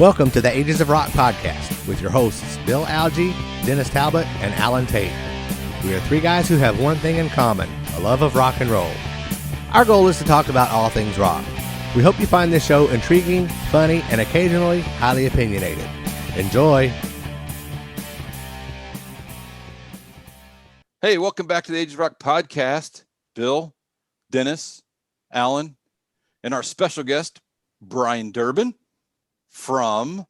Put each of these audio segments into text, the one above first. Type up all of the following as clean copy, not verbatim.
Welcome to the Ages of Rock podcast with your hosts Bill Algie, Dennis Talbot, and Alan Tate. We are three guys who have one thing in common, a love of rock and roll. Our goal is to talk about all things rock. We hope you find this show intriguing, funny, and occasionally highly opinionated. Enjoy! Hey, welcome back to the Ages of Rock podcast. Bill, Dennis, Alan, and our special guest, Brian Durbin from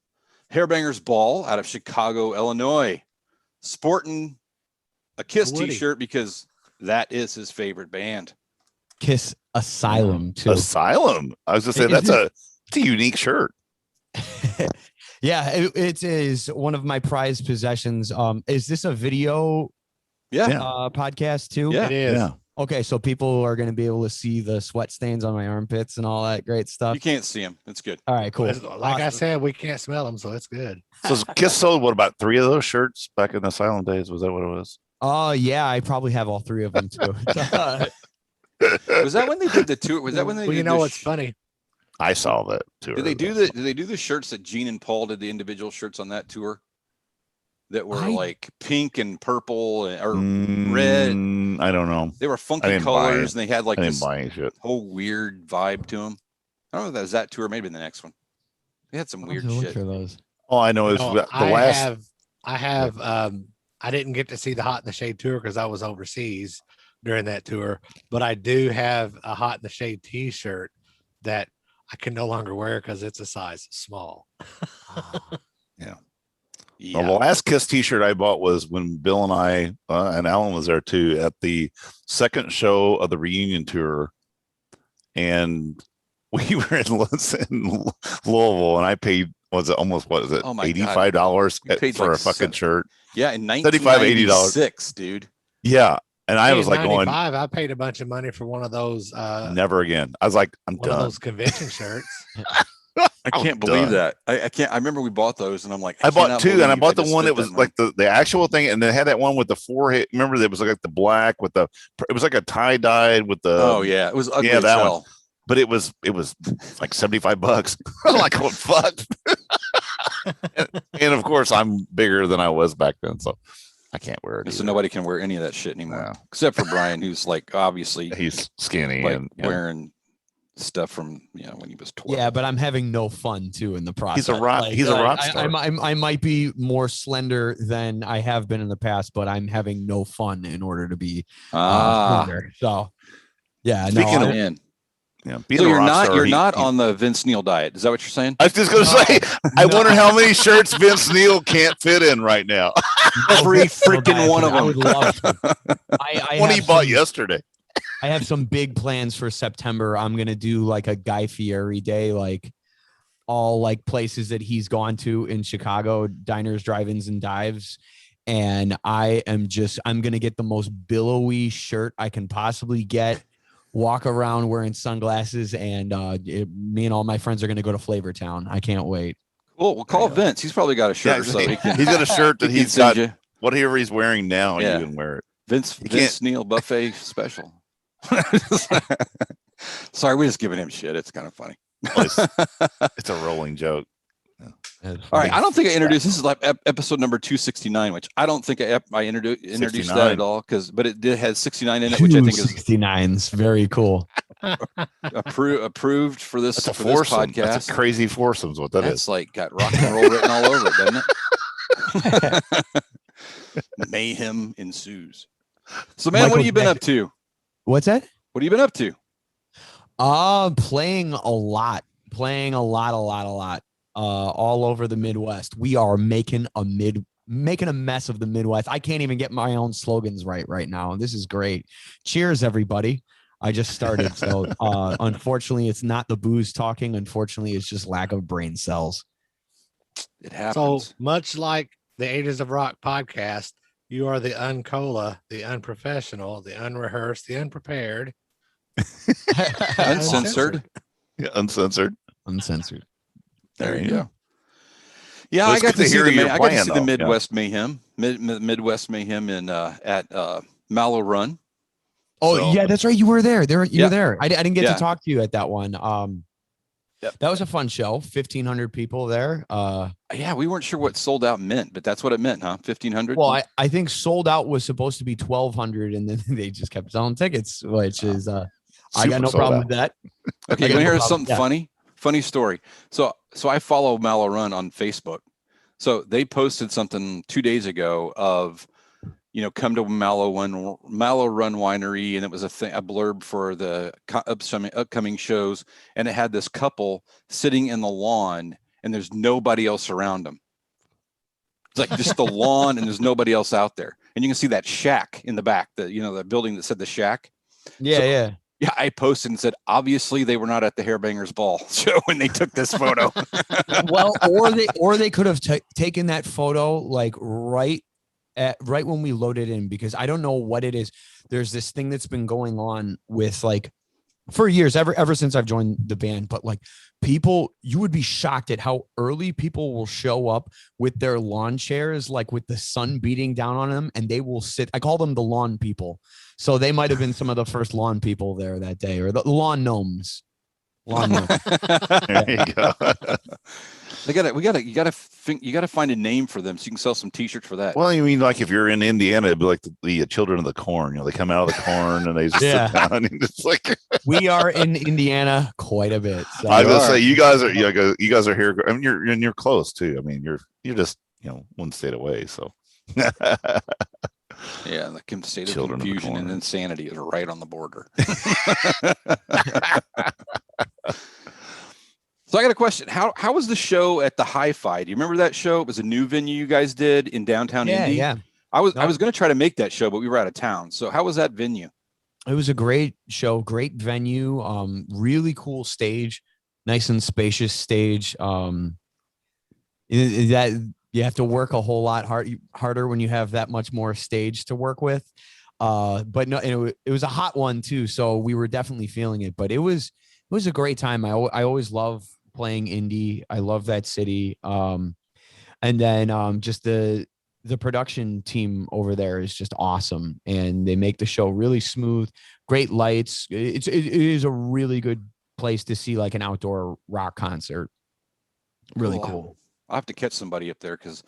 Hairbanger's Ball out of Chicago, Illinois, sporting a Kiss t-shirt because that is his favorite band. Kiss Asylum too. Asylum. I was gonna say it's a unique shirt. Yeah, it is one of my prized possessions. Is this a video podcast too? Yeah, it is. Yeah. Okay, so people are going to be able to see the sweat stains on my armpits and all that great stuff. You can't see them. It's good. All right, cool. Like I said, we can't smell them, so it's good. So Kiss sold what, about 3 of those shirts back in the Asylum days? Was that what it was? Oh yeah, I probably have all 3 of them too. Was that when they did the tour? Was that when they? Well, did what's funny? I saw that tour. Did they do the shirts that Gene and Paul did, the individual shirts on that tour? That were like pink and purple or red. I don't know. They were funky colors and they had like this whole weird vibe to them. I don't know if that was that tour, maybe the next one. They had some weird shit. For those. All I know is I didn't get to see the Hot in the Shade tour because I was overseas during that tour, but I do have a Hot in the Shade t-shirt that I can no longer wear because it's a size small. Yeah. Well, the last Kiss t-shirt I bought was when Bill and I and Alan was there too at the second show of the reunion tour, and we were in Louisville, and I paid $85 for a fucking shirt? Yeah, in $75-$80, dude. Yeah, and I was like going, I paid a bunch of money for one of those. Never again. I was like, I'm done. One of those convention shirts. I can't believe that. I can't. I remember we bought those, and I'm like, I bought 2, and I bought the one that was like the actual thing, and they had that one with the forehead. Remember, that was like the black with the. It was like a tie dyed with the. Oh yeah, it was ugly. Yeah, that one. But it was like $75. I'm like, oh fuck. and of course, I'm bigger than I was back then, so I can't wear it. So nobody can wear any of that shit anymore, except for Brian, who's like obviously he's skinny and wearing stuff from when he was 12. Yeah, but I'm having no fun too in the process. He's a rock. He's a rock star. I might be more slender than I have been in the past, but I'm having no fun in order to be slender. So yeah, So you're not on the Vince Neil diet. Is that what you're saying? I was just gonna say. I wonder how many shirts Vince Neil can't fit in right now. Every freaking one of them. I would love to. One he bought yesterday. I have some big plans for September. I'm going to do like a Guy Fieri day, like all like places that he's gone to in Chicago, diners, drive-ins, and dives. And I'm going to get the most billowy shirt I can possibly get, walk around wearing sunglasses, and me and all my friends are going to go to Flavor Town. I can't wait. Cool. We'll call Vince. He's probably got a shirt. He's got a shirt that he's got. Whatever he's wearing now, you can wear it. Vince Neil buffet special. Sorry, we're just giving him shit. It's kind of funny. It's a rolling joke. All right, I don't think I introduced. This is like episode number 269, which I don't think I introduced 69. That at all. But it has 69 in it, which I think is 69's very cool. Approved for this. That's a for foursome. This podcast. That's a crazy foursome's what that is. It's like got rock and roll written all over it, doesn't it? Mayhem ensues. So, man, what have you been up to? What's that? What have you been up to? Playing a lot. All over the Midwest. We are making a mess of the Midwest. I can't even get my own slogans right now. This is great. Cheers, everybody. I just started. So unfortunately, it's not the booze talking. Unfortunately, it's just lack of brain cells. It happens. So much like the Ages of Rock podcast, you are the uncola, the unprofessional, the unrehearsed, the unprepared. Uncensored. Yeah, uncensored. There you go. Yeah, I got to see the Midwest Mayhem, Midwest Mayhem in at Mallow Run. Oh, yeah, that's right. You were there. You were there. I didn't get to talk to you at that one. That was a fun show. 1,500 people there. Yeah, we weren't sure what sold out meant, but that's what it meant, huh? 1,500. Well, I think sold out was supposed to be 1,200, and then they just kept selling tickets, which is I got no problem with that. Okay, you want to hear something funny story? So I follow Mallow Run on Facebook. So they posted something 2 days ago of, come to Mallow Run Winery, and it was a blurb for the upcoming shows, and it had this couple sitting in the lawn, and there's nobody else around them. It's like just the lawn, and there's nobody else out there, and you can see that shack in the back, the building that said the shack. Yeah. Yeah, I posted and said, obviously they were not at the Hairbangers Ball show when they took this photo. Well, or they could have taken that photo like right when we loaded in, because I don't know what it is. There's this thing that's been going on with like for years, ever since I've joined the band, but like people, you would be shocked at how early people will show up with their lawn chairs, like with the sun beating down on them, and they will sit. I call them the lawn people. So they might have been some of the first lawn people there that day, or the lawn gnomes. Lawn gnomes. There you go. You gotta find a name for them so you can sell some T-shirts for that. Well, you mean like if you're in Indiana, it'd be like the children of the corn. They come out of the corn and they just sit down and it's like. We are in Indiana quite a bit. So. I was gonna say you guys are here. I mean, you're close too. I mean, you're just one state away. So. Yeah, the state of confusion and insanity is right on the border. So I got a question. How was the show at the Hi-Fi? Do you remember that show? It was a new venue you guys did in downtown Indy. Yeah. I was going to try to make that show, but we were out of town. So how was that venue? It was a great show, great venue, really cool stage, nice and spacious stage. That you have to work a whole lot harder when you have that much more stage to work with. But no, it was a hot one too, so we were definitely feeling it. But it was a great time. I always love playing Indy. I love that city. And then just the production team over there is just awesome, and they make the show really smooth. Great lights. It is a really good place to see like an outdoor rock concert. Really cool. I'll have to catch somebody up there because,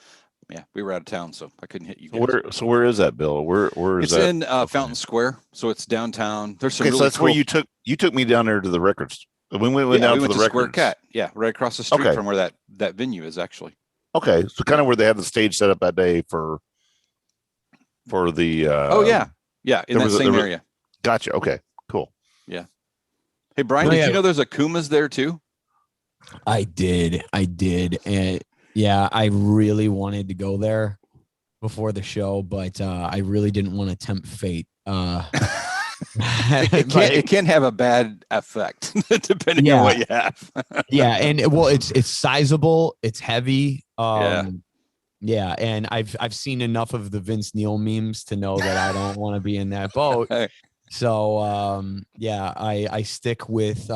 we were out of town, so I couldn't hit you guys. Where is that, Bill? Where is that? It's in Fountain Square, so it's downtown. There's some. So that's where you took me down there to the records. We went down to the records. Square Cat. Yeah, right across the street from where that venue is actually. Okay, so kind of where they had the stage set up that day for the. In that same area. Gotcha. Okay, cool. Yeah. Hey Brian, did you know there's a Kuma's there too? I did. And I really wanted to go there before the show, but I really didn't want to tempt fate. It can have a bad effect depending on what you have. And it's sizable, it's heavy. And I've seen enough of the Vince Neil memes to know that I don't want to be in that boat. So I stick with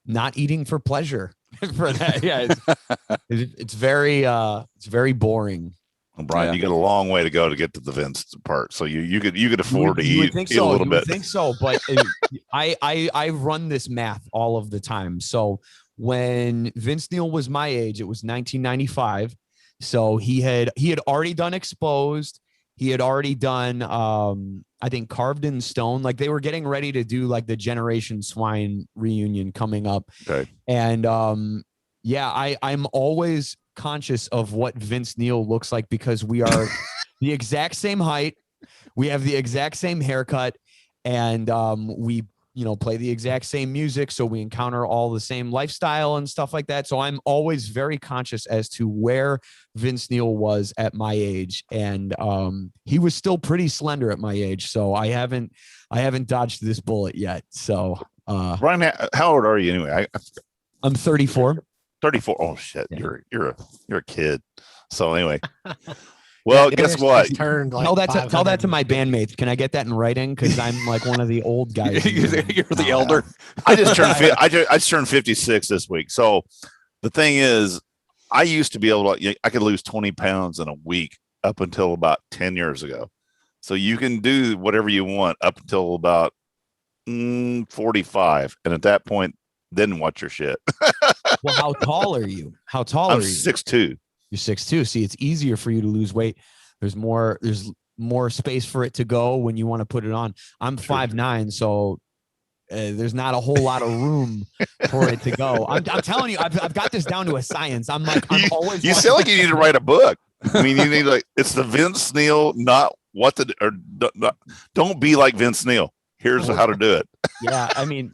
not eating for pleasure for that. It's very boring. Well, Brian, you got a long way to go to get to the Vince part, so you could afford to eat a little bit. I think so, but I run this math all of the time. So when Vince Neil was my age, it was 1995. So he had already done Exposed. He had already done I think Carved in Stone. Like they were getting ready to do like the Generation Swine reunion coming up. Okay. And I'm always conscious of what Vince Neil looks like because we are the exact same height. We have the exact same haircut, and we play the exact same music. So we encounter all the same lifestyle and stuff like that. So I'm always very conscious as to where Vince Neil was at my age. And he was still pretty slender at my age. So I haven't dodged this bullet yet. So Brian, how old are you anyway? I'm 34. 34. Oh shit. Yeah. You're a kid. So anyway. Well, guess what? Tell that to my bandmates. Can I get that in writing? Because I'm like one of the old guys. You're the elder. I just turned 56 this week. So the thing is, I used to be able to. I could lose 20 pounds in a week up until about 10 years ago. So you can do whatever you want up until about 45, and at that point, then watch your shit. Well, how tall are you? How tall I'm are you? 6'2". You're 6'2". See, it's easier for you to lose weight. There's more space for it to go when you want to put it on. I'm 5'9", so there's not a whole lot of room for it to go. I'm telling you, I've got this down to a science. I'm always. You sound like you need to write a book. I mean, you need it's the Vince Neil, not what to, or don't be like Vince Neil. Here's how to do it. Yeah, I mean,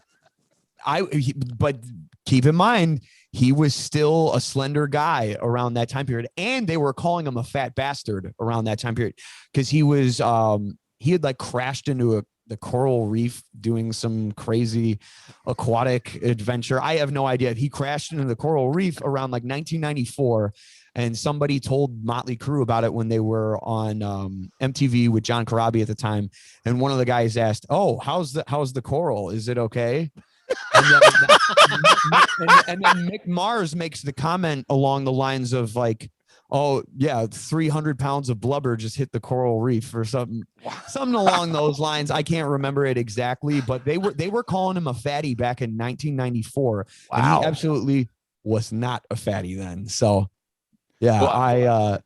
but keep in mind, he was still a slender guy around that time period, and they were calling him a fat bastard around that time period because he had like crashed into the coral reef doing some crazy aquatic adventure. I have no idea. He crashed into the coral reef around like 1994, and somebody told Motley Crue about it when they were on MTV with John Corabi at the time. And one of the guys asked, "Oh, how's the coral? Is it okay?" And then Mick Mars makes the comment along the lines of like, "Oh yeah, 300 pounds of blubber just hit the coral reef," or something along those lines. I can't remember it exactly, but they were calling him a fatty back in 1994. Wow. And he absolutely was not a fatty then. So yeah, well,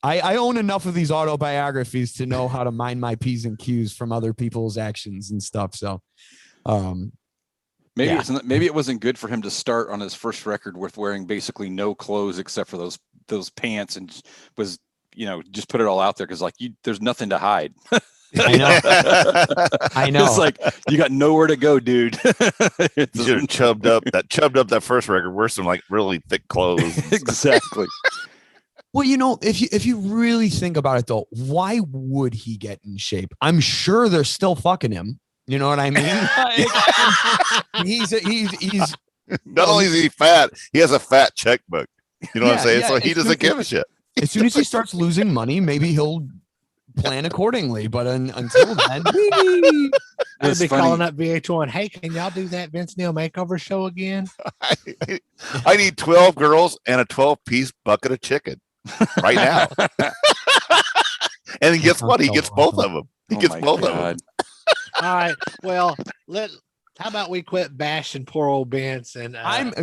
I own enough of these autobiographies to know how to mind my P's and Q's from other people's actions and stuff. So maybe it wasn't good for him to start on his first record with wearing basically no clothes except for those pants, and was, just put it all out there because there's nothing to hide. I know. It's like you got nowhere to go, dude. You should have chubbed up that first record. Wear some like really thick clothes. Exactly. Well, if you really think about it though, why would he get in shape? I'm sure they're still fucking him. You know what I mean? He's not only is he fat, he has a fat checkbook. You know what I'm saying? So he doesn't give a shit. As soon as he starts losing money, maybe he'll plan accordingly. But until then, I'd be calling up VH1. Hey, can y'all do that Vince Neil makeover show again? I need 12 girls and a 12-piece bucket of chicken right now. And guess what? He gets both of them. He gets both of them. All right. Well, how about we quit bashing poor old Vince? And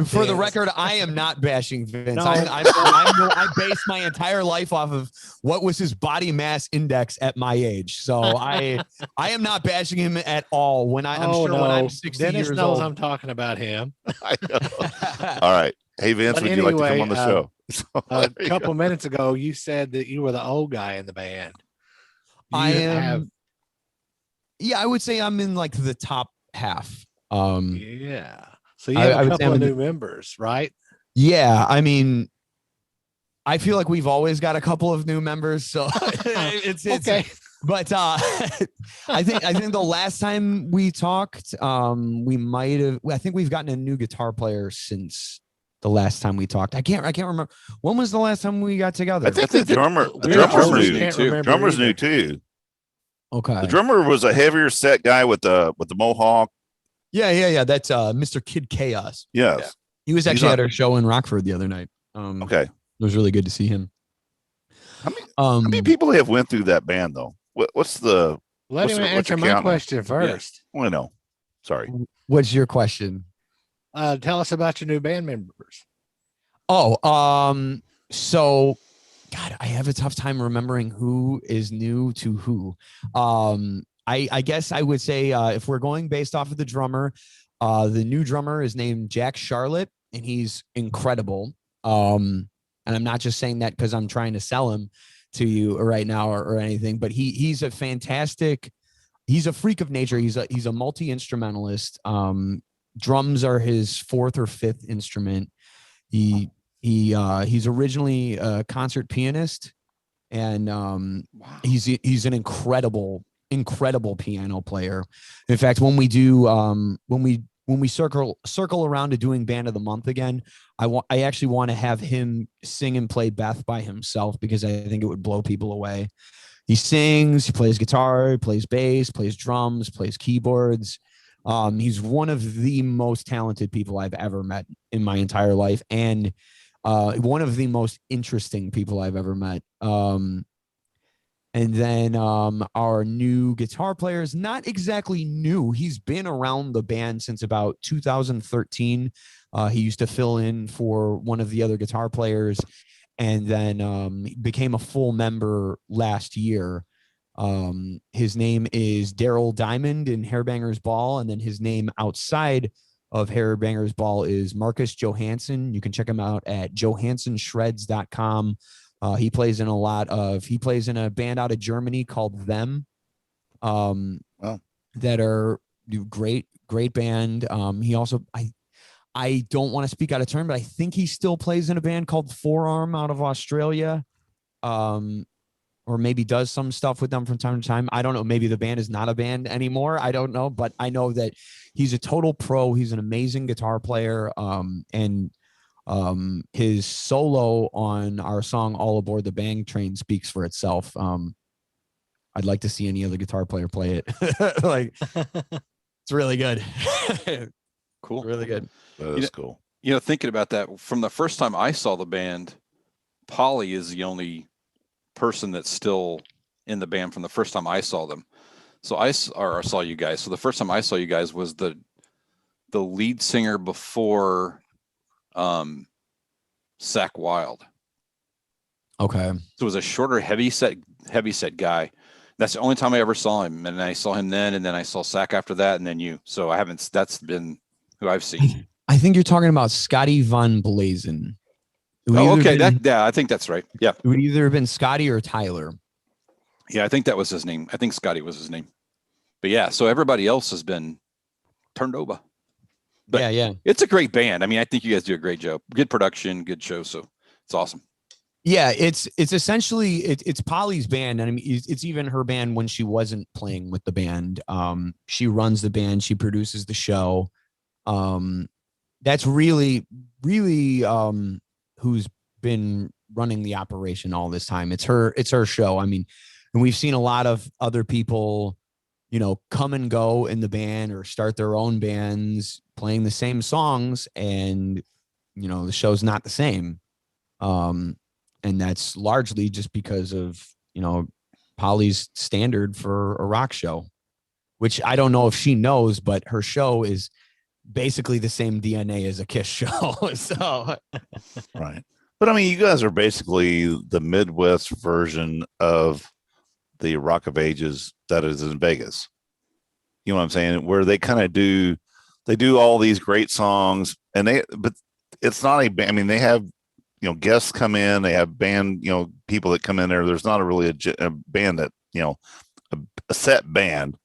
for the record, I am not bashing Vince. No. I base my entire life off of what was his body mass index at my age. So I am not bashing him at all. When I'm 60 Dennis years knows old. I'm talking about him. I know. All right. Hey Vince, would you like to come on the show? A couple minutes ago, you said that you were the old guy in the band. Yeah, I would say I'm in like the top half. Yeah. So you have a couple of new members, right? Yeah. I mean, I feel like we've always got a couple of new members. So it's okay. But I think the last time we talked, I think we've gotten a new guitar player since the last time we talked. I can't remember. When was the last time we got together? I think the drummer's new too. Okay. The drummer was a heavier set guy with the mohawk. Yeah. That's Mr. Kid Chaos. Yes. Yeah. He was actually at our show in Rockford the other night. Okay. It was really good to see him. How many people have went through that band though? What's the? Let him answer my question first. Yeah. Well, no. Sorry. What's your question? Tell us about your new band members. So God, I have a tough time remembering who is new to who. I guess I would say if we're going based off of the drummer, the new drummer is named Jack Charlotte, and he's incredible. And I'm not just saying that because I'm trying to sell him to you right now or anything, but he's a fantastic. He's a freak of nature. He's a multi-instrumentalist. Drums are his fourth or fifth instrument. He's originally a concert pianist, and he's an incredible piano player. In fact, when we do when we circle around to doing Band of the Month again, I actually want to have him sing and play Beth by himself because I think it would blow people away. He sings, he plays guitar, he plays bass, plays drums, plays keyboards. He's one of the most talented people I've ever met in my entire life, and one of the most interesting people I've ever met. And And then our new guitar player is not exactly new. He's been around the band since about 2013. He used to fill in for one of the other guitar players, and then became a full member last year. His name is Daryl Diamond in Hairbanger's Ball, and then his name outside of Hairbanger's Ball is Marcus Johansson. You can check him out at johanssonshreds.com. He plays in a band out of Germany called Them. That are great band. He also, I don't want to speak out of turn, but I think he still plays in a band called Forearm out of Australia. Or maybe does some stuff with them from time to time. I don't know. Maybe the band is not a band anymore. I don't know, but I know that he's a total pro. He's an amazing guitar player. And his solo on our song All Aboard the Bang Train speaks for itself. I'd like to see any other guitar player play it. Like, it's really good. Cool. Really good. That is cool. Thinking about that, from the first time I saw the band, Polly is the only person that's still in the band from the first time I saw them. So I saw you guys. So the first time I saw you guys was the lead singer before Zach Wild. Okay. So it was a shorter, heavy set guy. That's the only time I ever saw him. And I saw him then, and then I saw Zach after that, and then you. So that's been who I've seen. I think you're talking about Scotty Von Blazen. Oh, okay. I think that's right. Yeah. It would either have been Scotty or Tyler. Yeah, I think that was his name. I think Scotty was his name. But yeah, so everybody else has been turned over. But yeah. It's a great band. I mean, I think you guys do a great job. Good production, good show. So it's awesome. Yeah, it's essentially it's Polly's band, and I mean it's even her band when she wasn't playing with the band. She runs the band, she produces the show. That's really who's been running the operation all this time. It's her show. I mean, and we've seen a lot of other people, come and go in the band or start their own bands playing the same songs, and the show's not the same. And that's largely just because of, Polly's standard for a rock show, which I don't know if she knows, but her show is basically the same DNA as a Kiss show. So, right. But I mean, you guys are basically the Midwest version of the Rock of Ages that is in Vegas. You know what I'm saying? Where they kind of do all these great songs, but it's not a band. I mean, they have, guests come in, they have band, people that come in there. There's not a band that, a set band.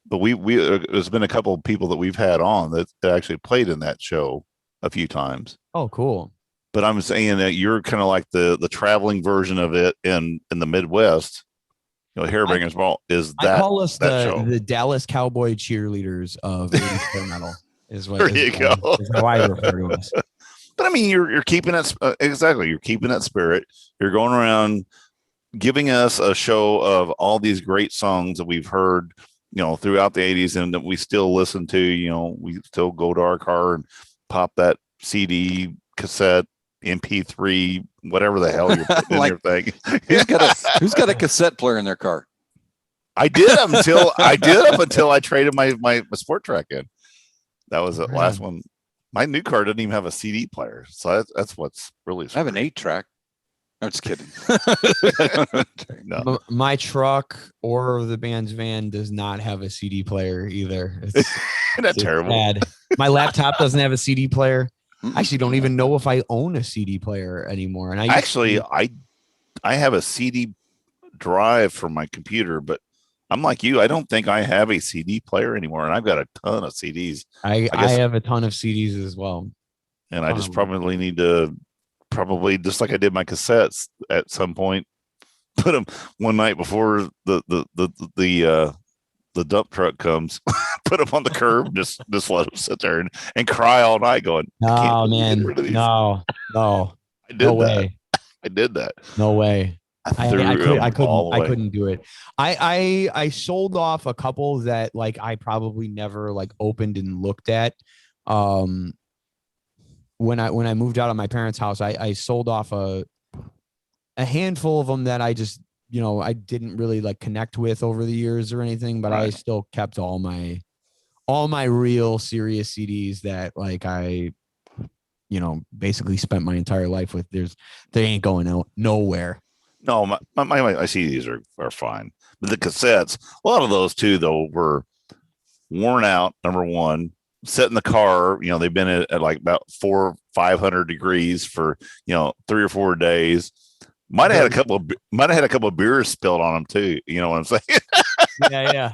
But there's been a couple of people that we've had on that actually played in that show a few times. Oh, cool. But I'm saying that you're kind of like the traveling version of it in the Midwest. Hairbanger's Ball is that. I call us the Dallas Cowboy cheerleaders of 80s hair metal. Is what there you go. Is how I refer to us. But I mean, you're keeping it exactly. You're keeping that spirit. You're going around giving us a show of all these great songs that we've heard, throughout the 80s and that we still listen to. We still go to our car and pop that CD, cassette, MP3, whatever the hell you're putting in your thing. Who's got a cassette player in their car? I did up until I traded my Sport Track in. That was the last one. My new car didn't even have a CD player, so that's what's really. I have an 8-track. I'm just kidding. No. My truck or the band's van does not have a CD player either. It's terrible. Bad. My laptop doesn't have a CD player. I actually don't even know if I own a CD player anymore. And I have a CD drive for my computer, but I'm like you. I don't think I have a CD player anymore, and I've got a ton of CDs. I have a ton of CDs as well, and I just probably need to just like I did my cassettes at some point, put them one night before the dump truck comes, put them on the curb, just let them sit there and cry all night, going, "Oh man, no, I did that. I did that. No way." I couldn't do it. I sold off a couple that I probably never opened and looked at. When I moved out of my parents' house, I sold off a handful of them that I just I didn't really like connect with over the years or anything, but I still kept all my real serious CDs that like I, basically spent my entire life with. They ain't going nowhere. No, my CDs are fine, but the cassettes, a lot of those too, though, were worn out. Number one, set in the car, they've been at like about 400-500 degrees for 3 or 4 days. Might have had a couple of beers spilled on them too. You know what I'm saying? Yeah.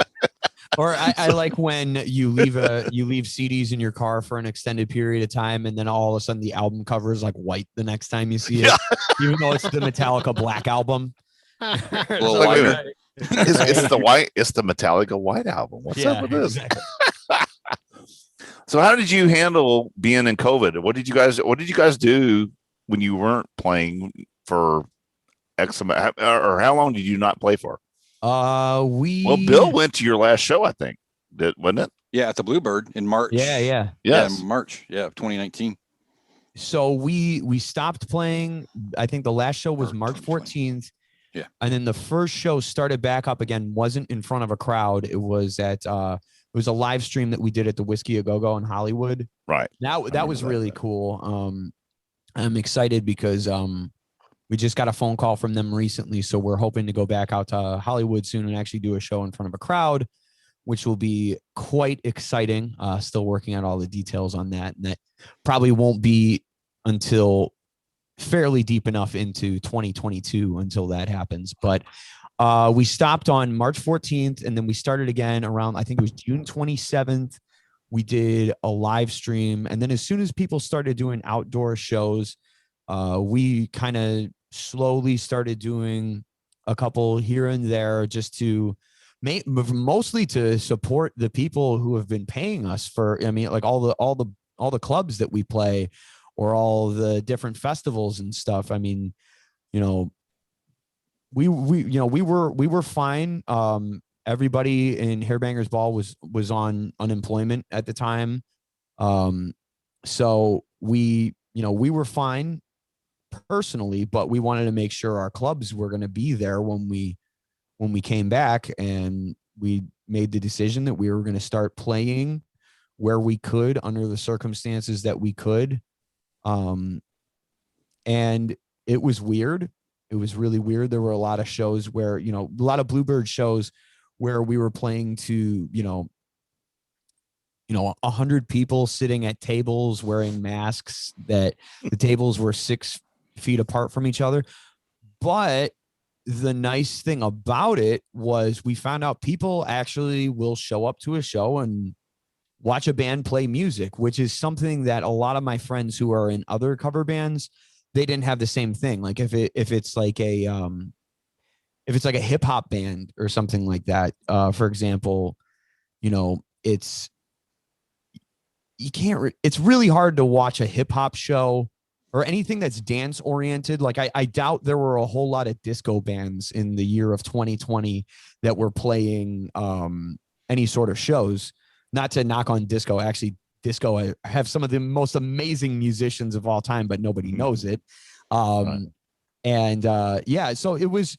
Or I like when you leave CDs in your car for an extended period of time, and then all of a sudden the album cover is like white the next time you see it, even though it's the Metallica Black album. It's the Metallica White album. What's up with this? Exactly. So how did you handle being in COVID? What did you guys do when you weren't playing for X amount, or how long did you not play for? Bill went to your last show, I think, wasn't it? Yeah, at the Bluebird in March. Yeah. Yes. March. Yeah, 2019. So we stopped playing. I think the last show was March 14th. Yeah. And then the first show started back up again. Wasn't in front of a crowd. It was at it was a live stream that we did at the Whiskey A Go Go in Hollywood. Right. That was really cool. I'm excited because we just got a phone call from them recently, so we're hoping to go back out to Hollywood soon and actually do a show in front of a crowd, which will be quite exciting. Still working out all the details on that, and that probably won't be until fairly deep enough into 2022 until that happens. But we stopped on March 14th, and then we started again around, I think it was June 27th. We did a live stream, and then as soon as people started doing outdoor shows, we kind of slowly started doing a couple here and there just to mostly to support the people who have been paying us for, like all the clubs that we play or all the different festivals and stuff. We were fine. Everybody in Hairbangers Ball was on unemployment at the time. So we were fine personally, but we wanted to make sure our clubs were going to be there when we came back, and we made the decision that we were going to start playing where we could under the circumstances that we could. And it was weird. It was really weird. There were a lot of shows where, a lot of Bluebird shows where we were playing to, 100 people sitting at tables wearing masks, that the tables were 6 feet apart from each other. But the nice thing about it was we found out people actually will show up to a show and watch a band play music, which is something that a lot of my friends who are in other cover bands, they didn't have the same thing. Like if it's like a hip hop band or something like that, for example, it's really hard to watch a hip hop show or anything that's dance oriented. Like I doubt there were a whole lot of disco bands in the year of 2020 that were playing any sort of shows. Not to knock on disco. Actually, disco, I have some of the most amazing musicians of all time, but nobody knows it. So it was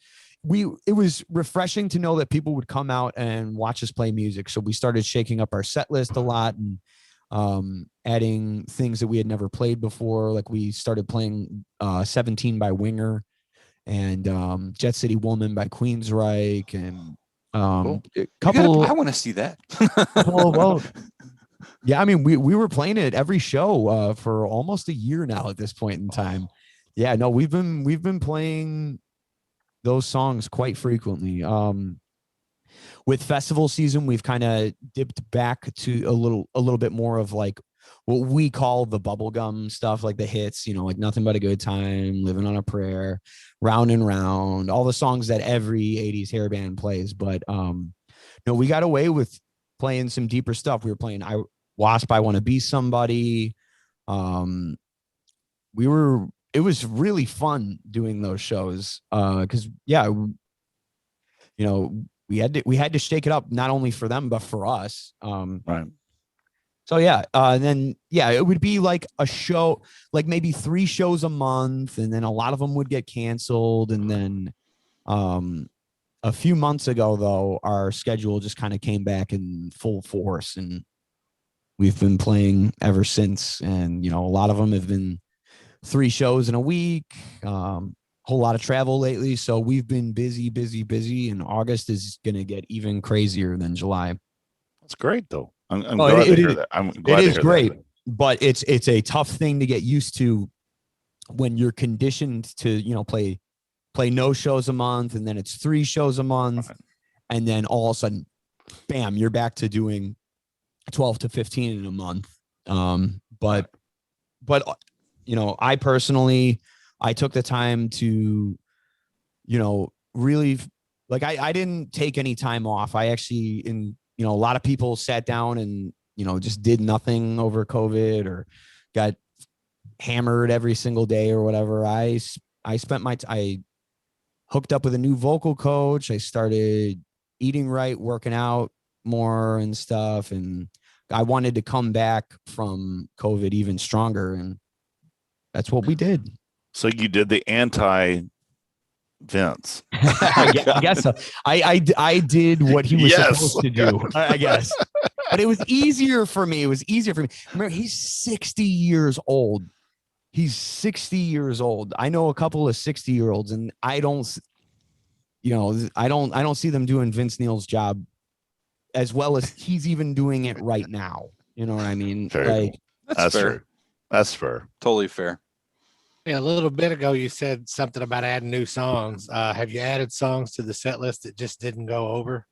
refreshing to know that people would come out and watch us play music. So we started shaking up our set list a lot and adding things that we had never played before. Like we started playing 17 by Winger and Jet City Woman by Queensryche and cool. I want to see that. well, yeah, we were playing it every show for almost a year now at this point in time. Yeah, no, we've been playing those songs quite frequently. With festival season, we've kind of dipped back to a little bit more of like what we call the bubblegum stuff, like the hits, like Nothing But a Good Time, Living on a Prayer, Round and Round, all the songs that every 80s hair band plays. But no, we got away with playing some deeper stuff. We were playing Wasp, I Want to Be Somebody. It was really fun doing those shows because we had to shake it up, not only for them but for us. Right. So and then it would be like a show, like maybe 3 shows a month, and then a lot of them would get canceled, and then A few months ago, though, our schedule just kind of came back in full force, and we've been playing ever since. And, a lot of them have been 3 shows in a week, whole lot of travel lately. So we've been busy, and August is going to get even crazier than July. That's great, though. I'm glad to hear that. I'm glad it is great, but it's a tough thing to get used to when you're conditioned to, play no shows a month, and then it's 3 shows a month. Right. And then all of a sudden, bam, you're back to doing 12 to 15 in a month. But I personally, I took the time to, really, like, I didn't take any time off. I actually, a lot of people sat down and, just did nothing over COVID or got hammered every single day or whatever. I hooked up with a new vocal coach. I started eating right, working out more and stuff. And I wanted to come back from COVID even stronger. And that's what we did. So you did the anti-Vince. I guess so. I did what he was supposed to do, I guess. But it was easier for me. Remember, he's 60 years old. He's 60 years old. I know a couple of 60-year-olds, and I don't see them doing Vince Neil's job as well as he's even doing it right now. You know what I mean? Fair. That's fair. True. That's fair. Totally fair. Yeah, a little bit ago, you said something about adding new songs. Have you added songs to the set list that just didn't go over?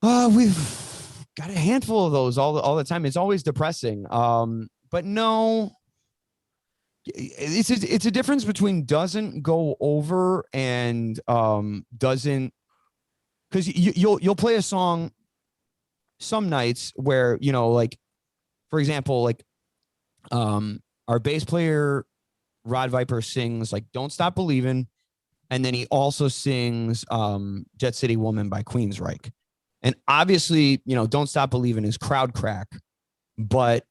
We've got a handful of those all the time. It's always depressing. But no. It's a difference between doesn't go over and doesn't, because you'll play a song some nights where, like, for example, like our bass player Rod Viper sings like Don't Stop Believin', and then he also sings Jet City Woman by Queensryche. And obviously, Don't Stop Believin' is crowd crack, but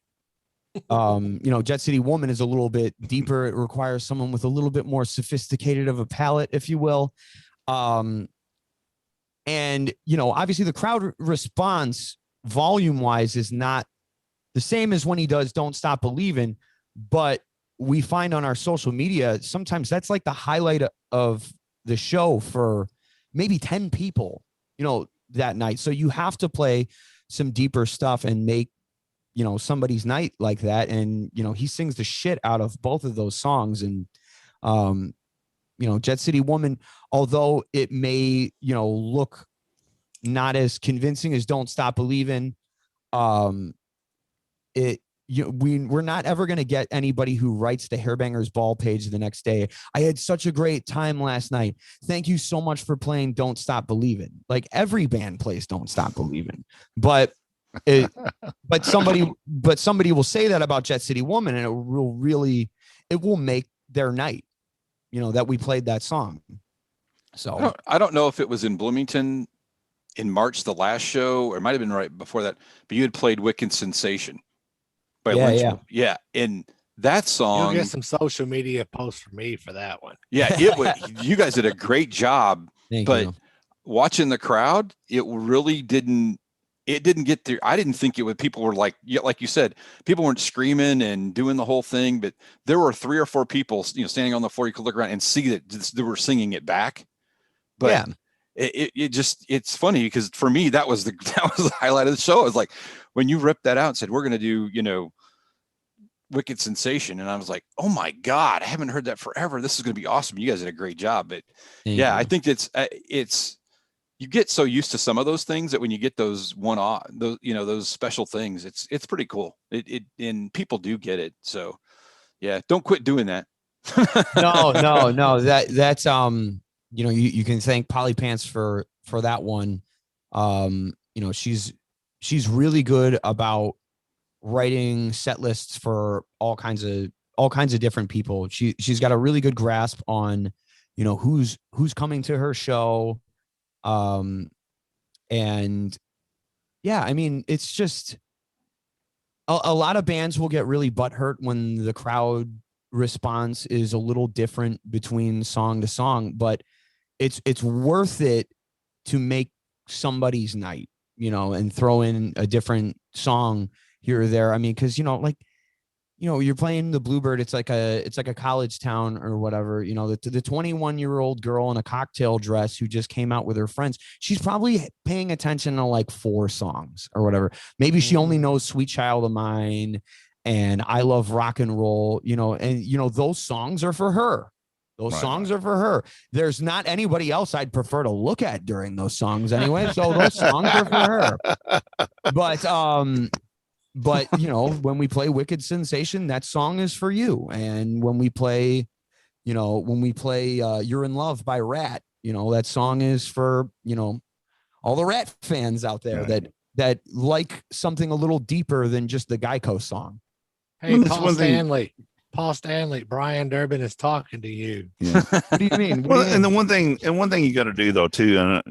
Jet City Woman is a little bit deeper. It requires someone with a little bit more sophisticated of a palate, if you will. And obviously the crowd response volume wise is not the same as when he does Don't Stop Believin', but we find on our social media, sometimes that's like the highlight of the show for maybe 10 people, that night. So you have to play some deeper stuff and make, somebody's night like that. And, he sings the shit out of both of those songs. And, Jet City Woman, although it may, look not as convincing as Don't Stop Believin', we're not ever going to get anybody who writes the Hairbangers Ball page the next day. I had such a great time last night. Thank you so much for playing Don't Stop Believin'. Like, every band plays Don't Stop Believin', but somebody will say that about Jet City Woman, and it will make their night, that we played that song. So I don't know if it was in Bloomington in March, the last show, or it might've been right before that, but you had played Wicked Sensation by Lynchwood. Yeah. And that song, you'll get some social media posts from me for that one. Yeah. You guys did a great job, but watching the crowd, it really didn't get there. I didn't think it would. People were like you said, people weren't screaming and doing the whole thing, but there were 3 or 4 people, standing on the floor. You could look around and see that they were singing it back. But yeah, it's funny because for me, that was the highlight of the show. It was like when you ripped that out and said, we're going to do, Wicked Sensation. And I was like, oh my God, I haven't heard that forever. This is going to be awesome. You guys did a great job. But I think it's, you get so used to some of those things that when you get those those special things, it's pretty cool. And people do get it. So yeah, don't quit doing that. No. That's you can thank Polly Pants for that one. She's really good about writing set lists for all kinds of different people. She's got a really good grasp on, who's coming to her show. And yeah, I mean, it's just a lot of bands will get really butthurt when the crowd response is a little different between song to song, but it's worth it to make somebody's night, and throw in a different song here or there. I mean, because you're playing the Bluebird. It's like a college town or whatever. The 21-year-old girl in a cocktail dress who just came out with her friends. She's probably paying attention to like 4 songs or whatever. Maybe she only knows "Sweet Child of Mine" and "I Love Rock and Roll." And those songs are for her. Those songs are for her. There's not anybody else I'd prefer to look at during those songs anyway. So those songs are for her. But when we play Wicked Sensation, that song is for you. And when we play You're in Love by Rat, that song is for, all the Rat fans out there that like something a little deeper than just the Geico song. Hey, Paul Stanley, Brian Durbin is talking to you. Yeah. What do you mean? And the one thing you got to do though too, and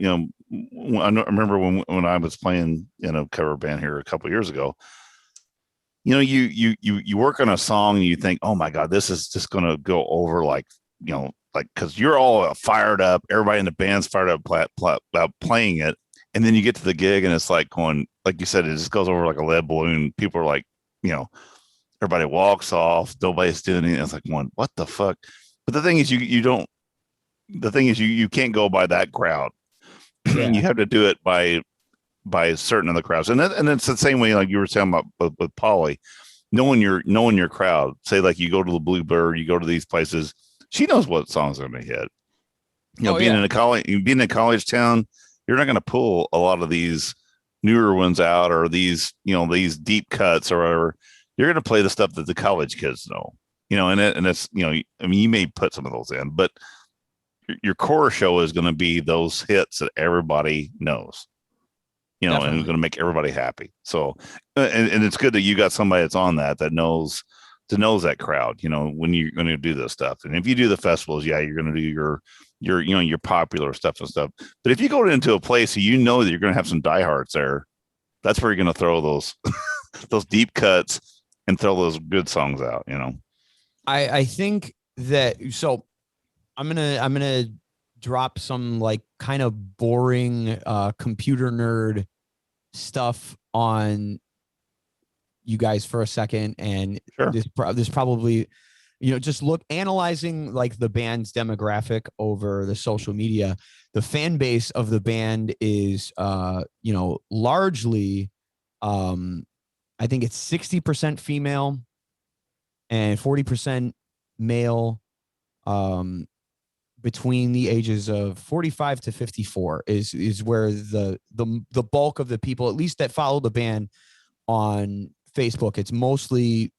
I remember when I was playing in a cover band here a couple of years ago. You work on a song and you think, oh my God, this is just going to go over because you're all fired up. Everybody in the band's fired up about playing it. And then you get to the gig and it's like going, like you said, it just goes over like a lead balloon. People are like, everybody walks off. Nobody's doing anything. It's like going, what the fuck? But the thing is, you can't go by that crowd. Yeah. You have to do it by certain of the crowds. And it's the same way, like you were talking about with Polly, knowing your crowd. Say like you go to the Bluebird, you go to these places, she knows what songs are going to hit. Being in a college town, you're not going to pull a lot of these newer ones out or these deep cuts or whatever. You're going to play the stuff that the college kids know, and it's, you may put some of those in, but your core show is going to be those hits that everybody knows. Definitely. And it's going to make everybody happy. So, and it's good that you got somebody that's on that knows that crowd, when you're going to do this stuff. And if you do the festivals, you're going to do your popular stuff and stuff. But if you go into a place that that you're going to have some diehards there, that's where you're going to throw those, those deep cuts and throw those good songs out, I think that, so I'm going to drop some like kind of boring computer nerd stuff on you guys for a second, and sure. this probably just analyzing like the band's demographic over the social media. The fan base of the band is largely I think it's 60% female and 40% male. Between the ages of 45 to 54 is where the bulk of the people, at least that follow the band on Facebook, it's mostly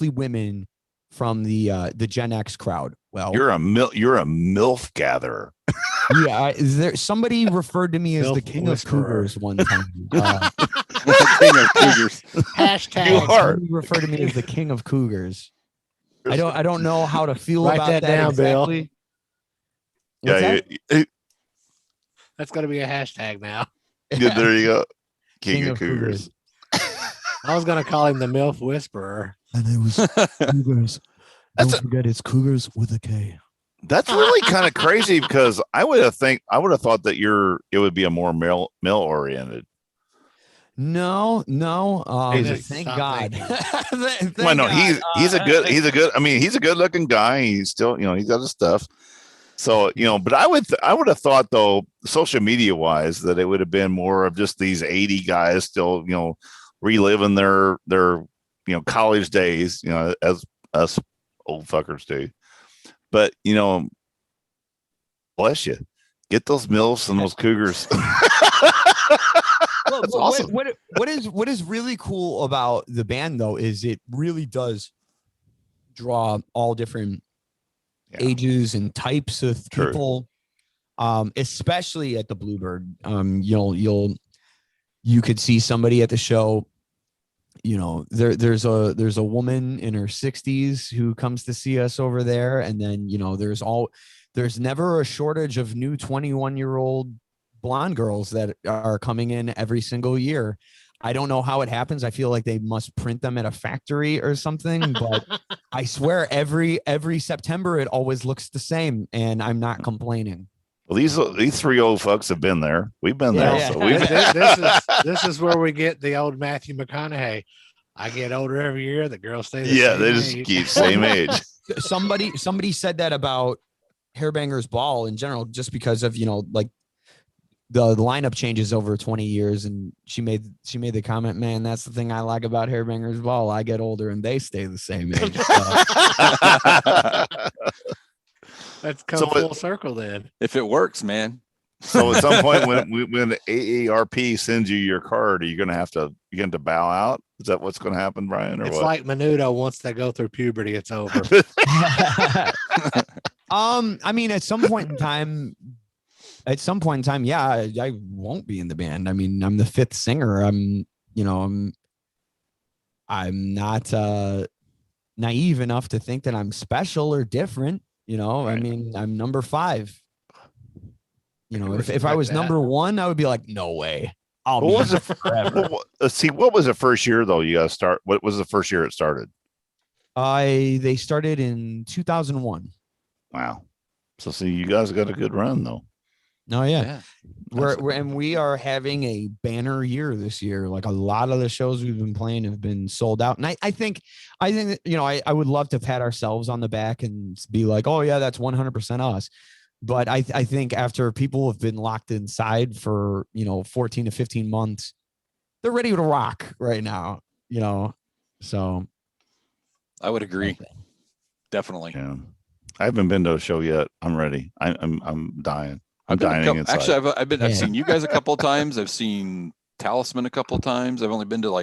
women from the Gen X crowd. Well, you're a MILF gatherer. Yeah, somebody referred to me as the King of Cougars one time. King of Cougars. Hashtag. Somebody referred to me as the King of Cougars. I don't know how to feel Write about that down, exactly. Bill. What's that? That's going to be a hashtag now. Yeah, there you go. King of Cougars. I was going to call him the MILF Whisperer. And it was Cougars. Don't forget, it's Cougars with a K. That's really kind of crazy because I would have thought that it would be a more male oriented. No. Thank God. Well, no, he's a good looking guy. He's still, he's got his stuff. So, but I would have thought though, social media wise, that it would have been more of just these 80 guys still, reliving their college days, as us old fuckers do. But, bless you, get those MILFs and those Cougars. Well, that's awesome. What is really cool about the band though is it really does draw all different ages and types of people. Especially at the Bluebird. You could see somebody at the show. There's a woman in her 60s who comes to see us over there, and then there's never a shortage of new 21-year-old blonde girls that are coming in every single year. I don't know how it happens. I feel like they must print them at a factory or something, but I swear every September it always looks the same, and I'm not complaining. Well, these three old fucks have been there. We've been there. Yeah. So we've This is where we get the old Matthew McConaughey. I get older every year. The girls stay the same yeah, they just age. keep same age. Somebody said that about Hairbanger's Ball in general, just because of, like the lineup changes over 20 years. And she made the comment, man, that's the thing I like about Hairbanger's Ball. I get older and they stay the same age. That's come full circle then. If it works, man. So at some point when the AARP sends you your card, are you gonna have to bow out? Is that what's gonna happen, Brian? Or it's what? like Menudo, once they go through puberty, it's over. I mean, at some point in time, yeah, I won't be in the band. I mean, I'm the fifth singer. I'm not naive enough to think that I'm special or different. Right. I mean, I'm number 5. If I was number 1, I would be like, no way. I'll be forever. Let's see. What was the first year though? You got to start. What was the first year it started? They started in 2001. Wow. So see, you guys got a good run though. Oh yeah. We are having a banner year this year. Like a lot of the shows we've been playing have been sold out. And I think I would love to pat ourselves on the back and be like, oh yeah, that's 100% us. But I think after people have been locked inside for 14 to 15 months, they're ready to rock right now. So I would agree. Definitely. Yeah. I haven't been to a show yet. I'm ready. I'm dying. I'm dying inside. Actually, I've seen you guys a couple of times. I've seen Talisman a couple of times. I've only been to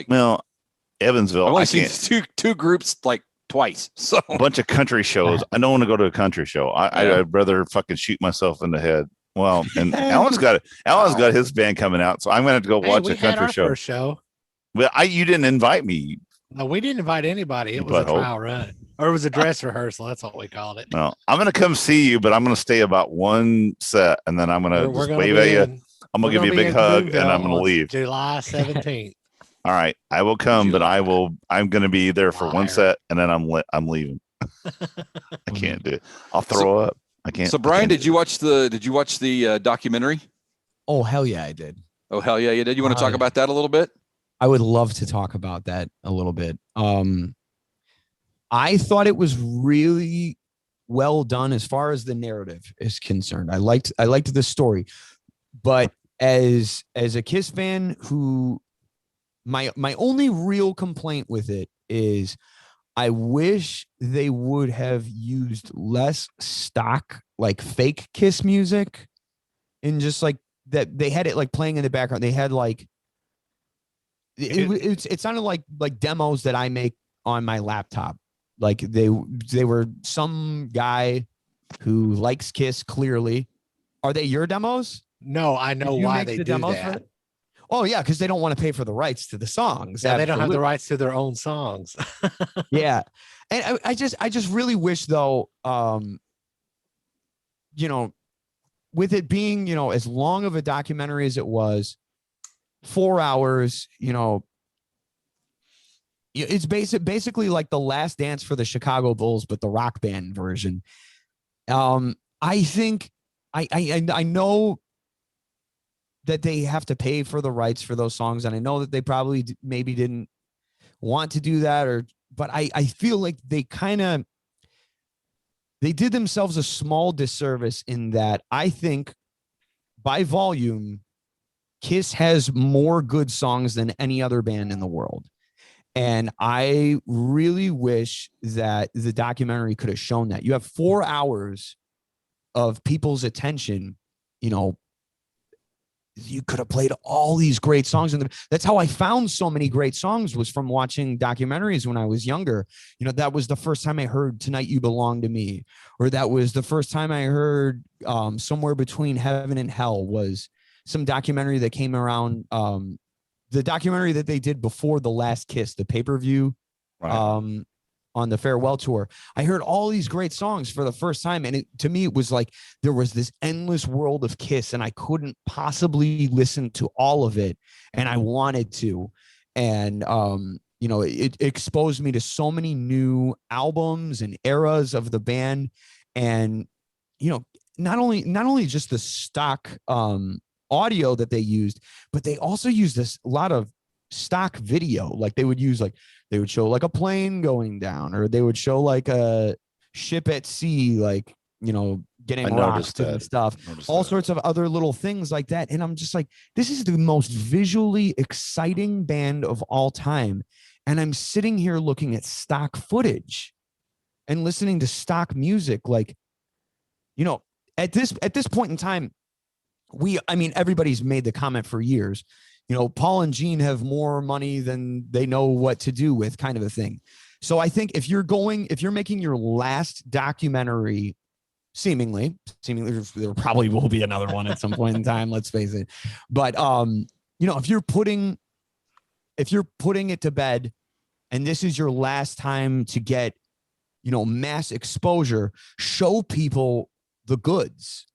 Evansville. I've only seen two groups like twice. So a bunch of country shows. I don't want to go to a country show. I'd rather fucking shoot myself in the head. Well, and Alan's got his band coming out, so I'm gonna have to go watch a country show. First show. Well, you didn't invite me. No, we didn't invite anybody. It was a trial run, or it was a dress rehearsal. That's what we called it. No, I'm gonna come see you, but I'm gonna stay about one set, and then I'm gonna just wave at you. I'm gonna give you a big hug, and I'm gonna leave. July 17th. All right, I will come, but I'm going to be there for one set, and then I'm leaving. I can't do it. I'll throw up. I can't. So Brian, did you watch the documentary? Oh hell yeah, I did. Oh hell yeah, you did. You want to talk about that a little bit? I would love to talk about that a little bit. I thought it was really well done as far as the narrative is concerned. I liked the story, but as a Kiss fan who. My only real complaint with it is I wish they would have used less stock, like fake Kiss music, and just like that they had it like playing in the background. They had like it sounded like demos that I make on my laptop. Like they were some guy who likes Kiss clearly. Are they your demos? No, I know why they do that. Oh yeah, because they don't want to pay for the rights to the songs. Yeah, they don't have the rights to their own songs. Yeah, and I just really wish though, with it being as long of a documentary as it was, 4 hours, it's basically like The Last Dance for the Chicago Bulls, but the rock band version. I think I know that they have to pay for the rights for those songs. And I know that they probably maybe didn't want to do that, but I feel like they did themselves a small disservice in that I think by volume, Kiss has more good songs than any other band in the world. And I really wish that the documentary could have shown that. You have 4 hours of people's attention, you could have played all these great songs. And that's how I found so many great songs, was from watching documentaries when I was younger. That was the first time I heard Tonight You Belong to Me, or that was the first time I heard Somewhere Between Heaven and Hell, was some documentary that came around. The documentary that they did before The Last Kiss, the pay-per-view, right. On the farewell tour. I heard all these great songs for the first time. And to me, it was like there was this endless world of Kiss, and I couldn't possibly listen to all of it. And I wanted to. And, it exposed me to so many new albums and eras of the band. And, not only just the stock audio that they used, but they also used a lot of stock video. Like they would show like a plane going down, or they would show like a ship at sea, like, you know, getting rocked and stuff, all sorts of other little things like that. And I'm just like, this is the most visually exciting band of all time. And I'm sitting here looking at stock footage and listening to stock music. Like, you know, at this point in time, everybody's made the comment for years, you know, Paul and Gene have more money than they know what to do with, kind of a thing. So I think if you're making your last documentary, seemingly there probably will be another one at some point in time, let's face it. But you know, if you're putting it to bed and this is your last time to get, you know, mass exposure, show people the goods.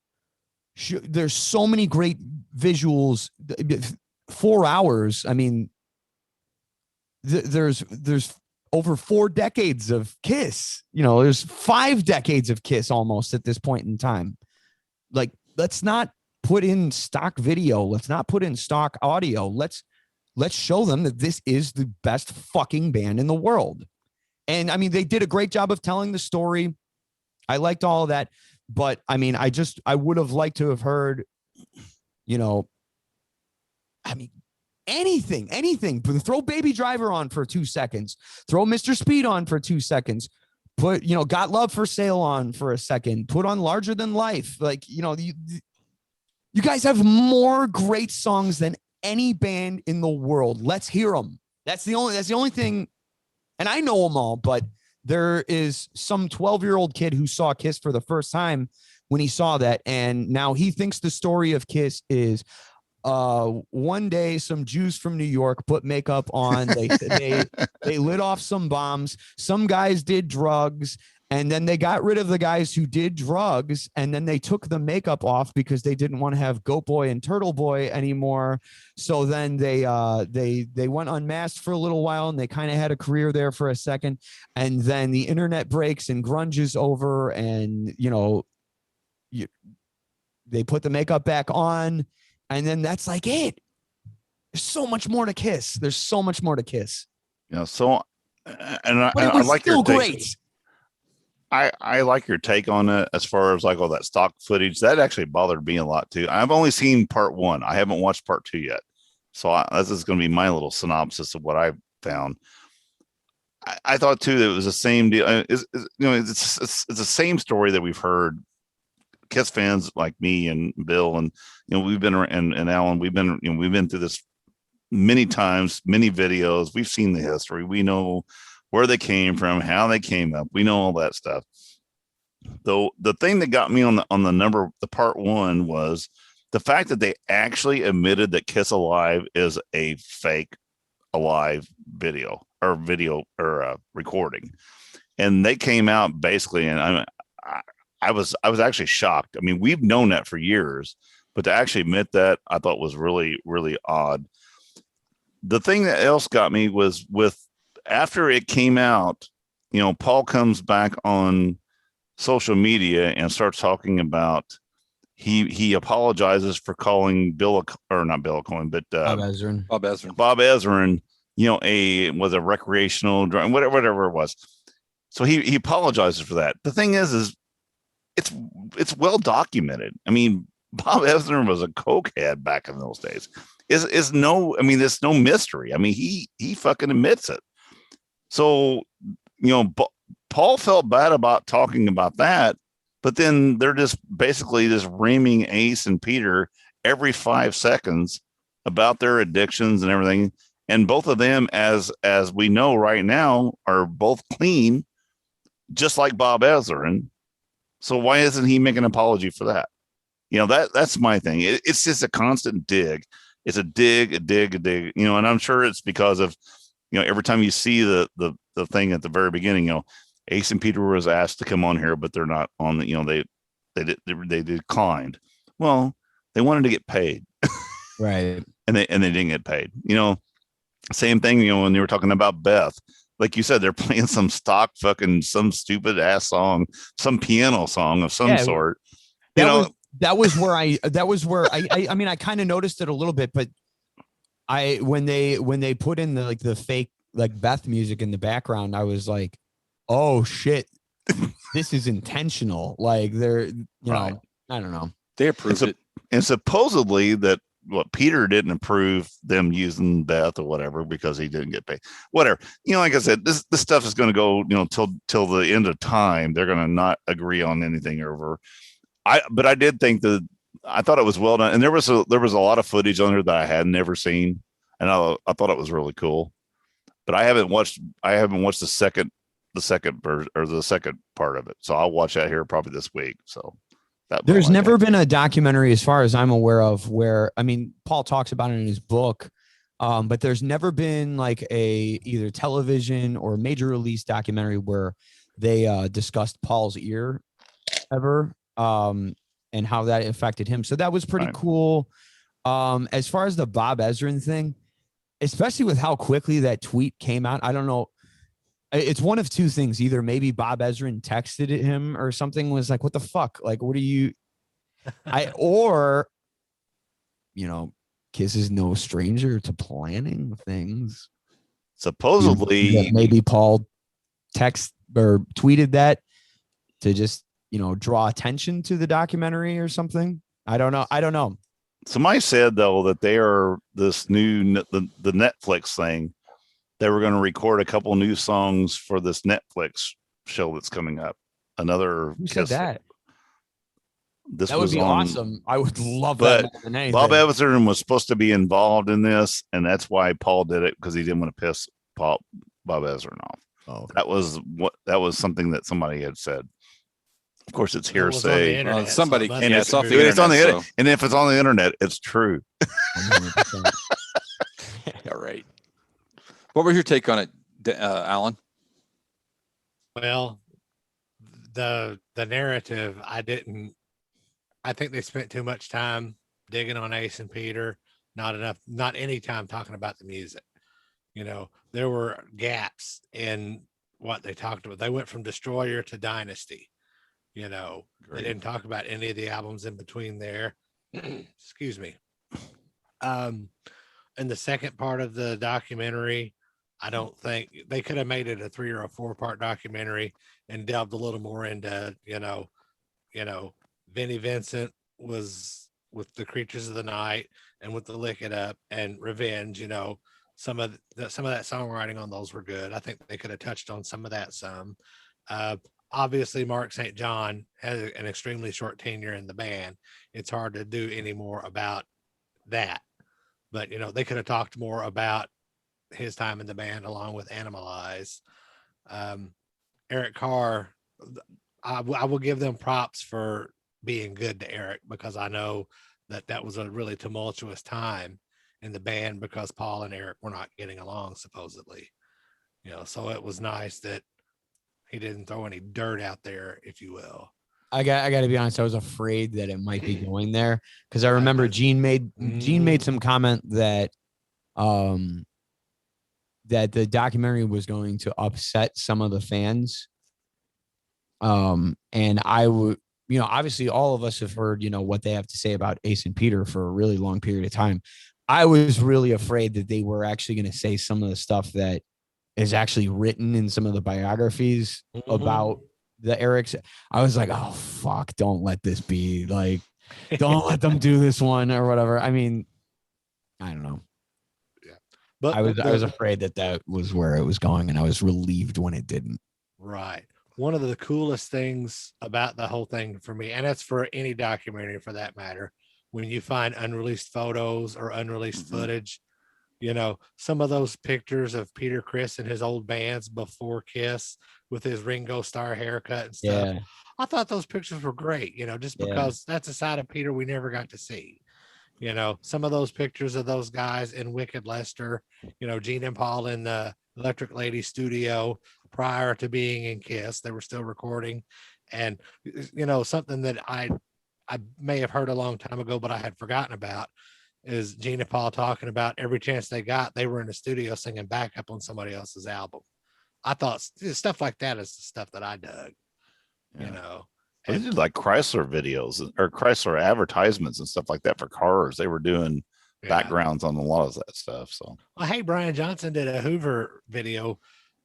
There's so many great visuals. 4 hours. I mean, there's over 4 decades of Kiss. You know, there's 5 decades of Kiss almost at this point in time. Like, let's not put in stock video. Let's not put in stock audio. Let's show them that this is the best fucking band in the world. And I mean, they did a great job of telling the story. I liked all of that. But I mean, I would have liked to have heard, you know, I mean, anything. Throw Baby Driver on for 2 seconds. Throw Mr. Speed on for 2 seconds. Put, you know, Got Love for Sale on for a second. Put on Larger Than Life. Like, you know, you guys have more great songs than any band in the world. Let's hear them. That's the only thing. And I know them all, but there is some 12-year-old kid who saw Kiss for the first time when he saw that. And now he thinks the story of Kiss is, one day some Jews from New York put makeup on. They lit off some bombs. Some guys did drugs, and then they got rid of the guys who did drugs, and then they took the makeup off because they didn't want to have Goat Boy and Turtle Boy anymore. So then they went unmasked for a little while, and they kind of had a career there for a second. And then the internet breaks and grunge is over, and you know, they put the makeup back on. And then that's like it. There's so much more to Kiss. There's so much more to Kiss. Yeah. So, and I like your take. Great. I like your take on it as far as like all that stock footage. That actually bothered me a lot too. I've only seen part 1. I haven't watched part 2 yet. So this is going to be my little synopsis of what I found. I thought too that it was the same deal. It's the same story that we've heard. Kiss fans like me and Bill and, you know, we've been, and Alan, we've been through this many times, many videos. We've seen the history. We know where they came from, how they came up. We know all that stuff. Though the thing that got me on the part 1 was the fact that they actually admitted that Kiss Alive is a fake Alive video or recording. And they came out basically, and I was actually shocked. I mean, we've known that for years, but to actually admit that, I thought was really, really odd. The thing that else got me was after it came out, you know, Paul comes back on social media and starts talking about he apologizes for calling Bob Ezrin, you know, was a recreational drug, whatever it was. So he apologizes for that. The thing is it's well documented. I mean, Bob Ezrin was a cokehead back in those days. There's no mystery. I mean, he fucking admits it. So, you know, Paul felt bad about talking about that, but then they're just basically just reaming Ace and Peter every 5 seconds about their addictions and everything. And both of them, as we know right now, are both clean, just like Bob Ezrin. So why isn't he making an apology for that? You know, that's my thing. It's just a constant dig. It's a dig, you know, and I'm sure it's because of, you know, every time you see the thing at the very beginning, you know, Ace and Peter was asked to come on here, but they're not on the, you know, they declined. Well, they wanted to get paid. Right. And they didn't get paid. You know, same thing, you know, when they were talking about Beth. Like you said, they're playing some stock fucking some stupid ass song, some piano song of some sort. that was where I mean, I kind of noticed it a little bit, but when they put in the fake like Beth music in the background, I was like, oh shit, this is intentional. Like they're, I don't know. They approved it. And supposedly that Peter didn't approve them using Beth or whatever because he didn't get paid. Whatever. Like I said, this stuff is going to go, till the end of time. They're going to not agree on anything over. But I did think I thought it was well done, and there was a lot of footage on there that I had never seen, and I thought it was really cool. But I haven't watched the second version or the second part of it, so I'll watch that here probably this week. So there's never been a documentary, as far as I'm aware of, where, I mean, Paul talks about it in his book, but there's never been like a either television or major release documentary where they discussed Paul's ear ever. And how that affected him. So that was pretty cool. As far as the Bob Ezrin thing, especially with how quickly that tweet came out, I don't know. It's one of two things. Either maybe Bob Ezrin texted him or something, was like, what the fuck? Like, what are you, or, Kiss is no stranger to planning things. Supposedly maybe Paul text or tweeted that to just, draw attention to the documentary or something. I don't know. Somebody said though that they are this new the Netflix thing. They were going to record a couple new songs for this Netflix show that's coming up. Another. Who said that? That would be awesome. I would love that more than anything. Bob Ezrin was supposed to be involved in this, and that's why Paul did it, because he didn't want to piss Bob Ezrin off. Oh, that was something that somebody had said. Of course, it's hearsay. Somebody, and it's off the internet. It's on the internet, and if it's on the internet, it's true. All right. What was your take on it, Alan? Well, the narrative, I think they spent too much time digging on Ace and Peter, not any time talking about the music. There were gaps in what they talked about. They went from Destroyer to Dynasty. They didn't talk about any of the albums in between there. Excuse me. In the second part of the documentary, I don't think they could have made it a 3 or a 4-part documentary and delved a little more into, Vinnie Vincent was with the Creatures of the Night and with the Lick It Up and Revenge. Some of that songwriting on those were good. I think they could have touched on some of that some. Obviously, Mark St. John has an extremely short tenure in the band. It's hard to do any more about that. But, they could have talked more about his time in the band along with Animalize. Eric Carr, I will give them props for being good to Eric, because I know that was a really tumultuous time in the band because Paul and Eric were not getting along, supposedly. So it was nice that he didn't throw any dirt out there, if you will. I got to be honest. I was afraid that it might be going there, because I remember Gene made some comment that that the documentary was going to upset some of the fans. And I would, obviously all of us have heard, what they have to say about Ace and Peter for a really long period of time. I was really afraid that they were actually going to say some of the stuff that is actually written in some of the biographies about the Erics. I was like, oh fuck, don't let this be, like, don't let them do this one or whatever. I mean, I don't know. Yeah, but I was afraid that was where it was going, and I was relieved when it didn't. Right. One of the coolest things about the whole thing for me, and that's for any documentary for that matter, when you find unreleased photos or unreleased footage, some of those pictures of Peter Criss and his old bands before Kiss with his Ringo Starr haircut and stuff. Yeah. I thought those pictures were great, just because that's a side of Peter we never got to see. Some of those pictures of those guys in Wicked Lester, Gene and Paul in the Electric Lady studio prior to being in Kiss, they were still recording. And, something that I may have heard a long time ago, but I had forgotten about, is Gene and Paul talking about every chance they got, they were in the studio singing backup on somebody else's album. I thought stuff like that is the stuff that I dug, They did like Chrysler videos or Chrysler advertisements and stuff like that for cars. They were doing backgrounds on a lot of that stuff. So, well, hey, Brian Johnson did a Hoover video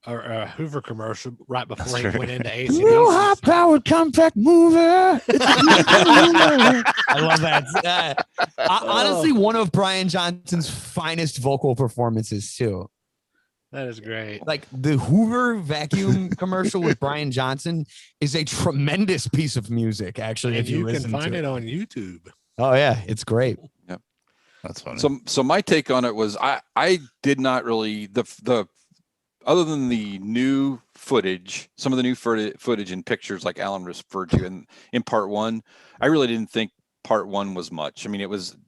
or a Hoover commercial right before he went into AC. Real high-powered compact mover. I love that. Honestly, one of Brian Johnson's finest vocal performances too. That is great. Like the Hoover vacuum commercial with Brian Johnson is a tremendous piece of music. Actually, and if you can find it on YouTube. Oh yeah, it's great. Yep, that's funny. So my take on it was I did not really the other than the new footage, some of the new footage and pictures like Alan referred to in part one, I really didn't think part one was much. I mean,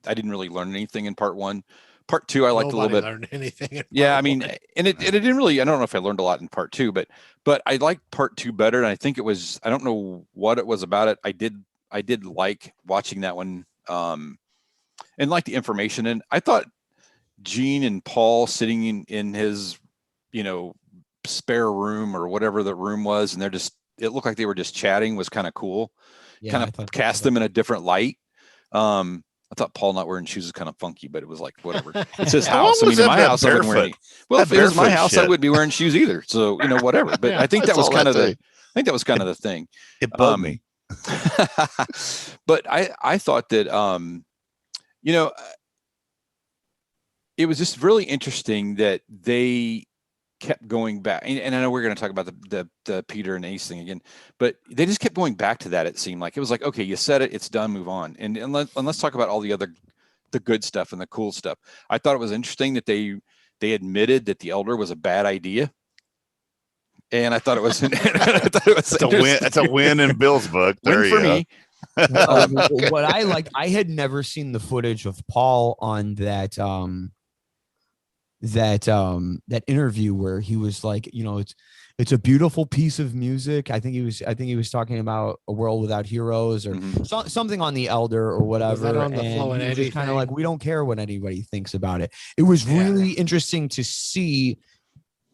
I didn't really learn anything in part one. Part two, I liked a little bit. Learned anything yeah, I mean, and it didn't really. I don't know if I learned a lot in part two, but I liked part two better. And I think it was. I don't know what it was about it. I did like watching that one, and like the information. And I thought Gene and Paul sitting in his, spare room or whatever the room was, and it looked like they were just chatting was kind of cool. Yeah, kind of cast them in a different light. I thought Paul not wearing shoes is kind of funky, but it was like, whatever. It's his house. I mean, in my house, I wouldn't wear any. Well, if it was my house, I wouldn't be wearing shoes either. So, whatever. But I think that was kind of the thing. It bugged me. But I thought that, it was just really interesting that they kept going back, and I know we're going to talk about the Peter and Ace thing again, but they just kept going back to that. It seemed like it was like, okay, you said it, it's done, move on, and let's talk about all the good stuff and the cool stuff. I thought it was interesting that they admitted that the Elder was a bad idea, and I thought it was it's a win in Bill's book. There win for me. What I liked, I had never seen the footage of Paul on that that interview where he was like, it's a beautiful piece of music. I think he was talking about A World Without Heroes or something on the Elder or whatever. Was that on the Flo and Eddie kind of like, we don't care what anybody thinks about it. It was really interesting to see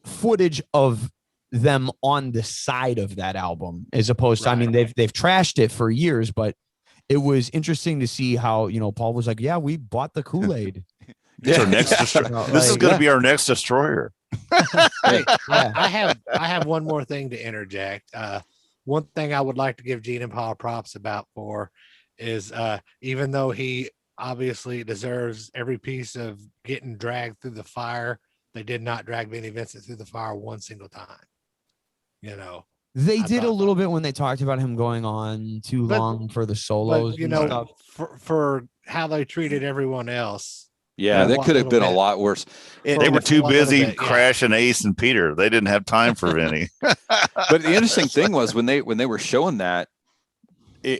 footage of them on the side of that album as opposed to, I mean, they've trashed it for years, but it was interesting to see how, Paul was like, yeah, we bought the Kool-Aid. Our next this is going to be our next destroyer. Hey, I have one more thing to interject. One thing I would like to give Gene and Paul props for is even though he obviously deserves every piece of getting dragged through the fire, they did not drag Vinnie Vincent through the fire one single time. They did a little bit when they talked about him going on too long for the solos. But, for how they treated everyone else. Yeah, that could have been a lot worse. They were too busy crashing Ace and Peter. They didn't have time for Vinny. But the interesting thing was when they were showing that,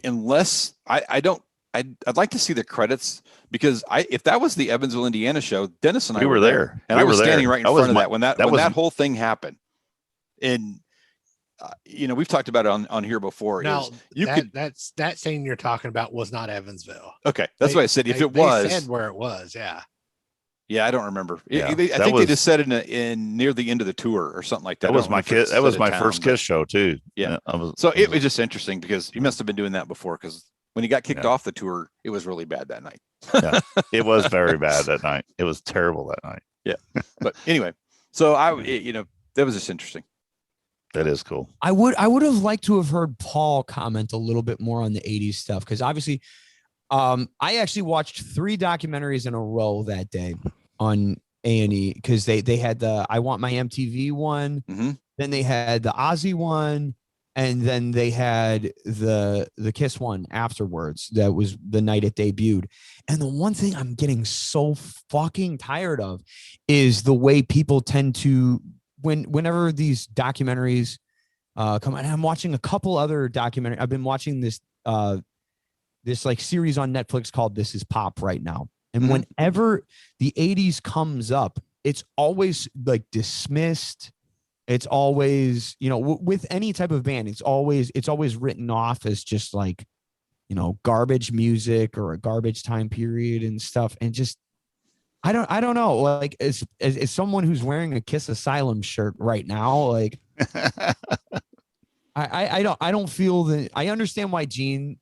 unless I'd like to see the credits, because if that was the Evansville, Indiana show, Dennis and I were there, and I was standing right in front of that when that whole thing happened. And we've talked about it on here before. Now, that scene you're talking about was not Evansville. Okay, that's why I said if it was, they said where it was. Yeah, I don't remember. Yeah, I think they just said it in near the end of the tour or something like that. That was my Kiss. That was my first Kiss show too. Yeah, so it was just interesting because he must have been doing that before. Because when he got kicked off the tour, it was really bad that night. Yeah, it was very bad that night. It was terrible that night. Yeah, but anyway, so that was just interesting. That is cool. I would have liked to have heard Paul comment a little bit more on the 80s stuff, because obviously I actually watched 3 documentaries in a row that day on A&E, because they had the I Want My MTV one, then they had the Ozzy one, and then they had the Kiss one afterwards. That was the night it debuted. And the one thing I'm getting so fucking tired of is the way people tend to, whenever these documentaries come out, and I'm watching a couple other documentaries. I've been watching this like series on Netflix called This Is Pop right now. And whenever the 80s comes up, it's always like dismissed. It's always, with any type of band, it's always written off as just like, garbage music or a garbage time period and stuff. And just, I don't know. Like, as someone who's wearing a Kiss Asylum shirt right now, like, I don't feel that. I understand why Gene,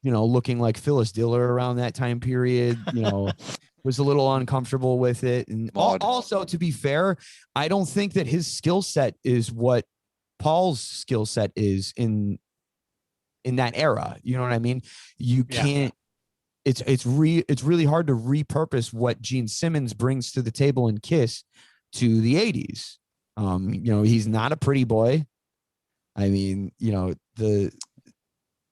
looking like Phyllis Diller around that time period, was a little uncomfortable with it. And also, to be fair, I don't think that his skill set is what Paul's skill set is in that era. You know what I mean? You can't. It's really hard to repurpose what Gene Simmons brings to the table in Kiss to the 80s. He's not a pretty boy. I mean,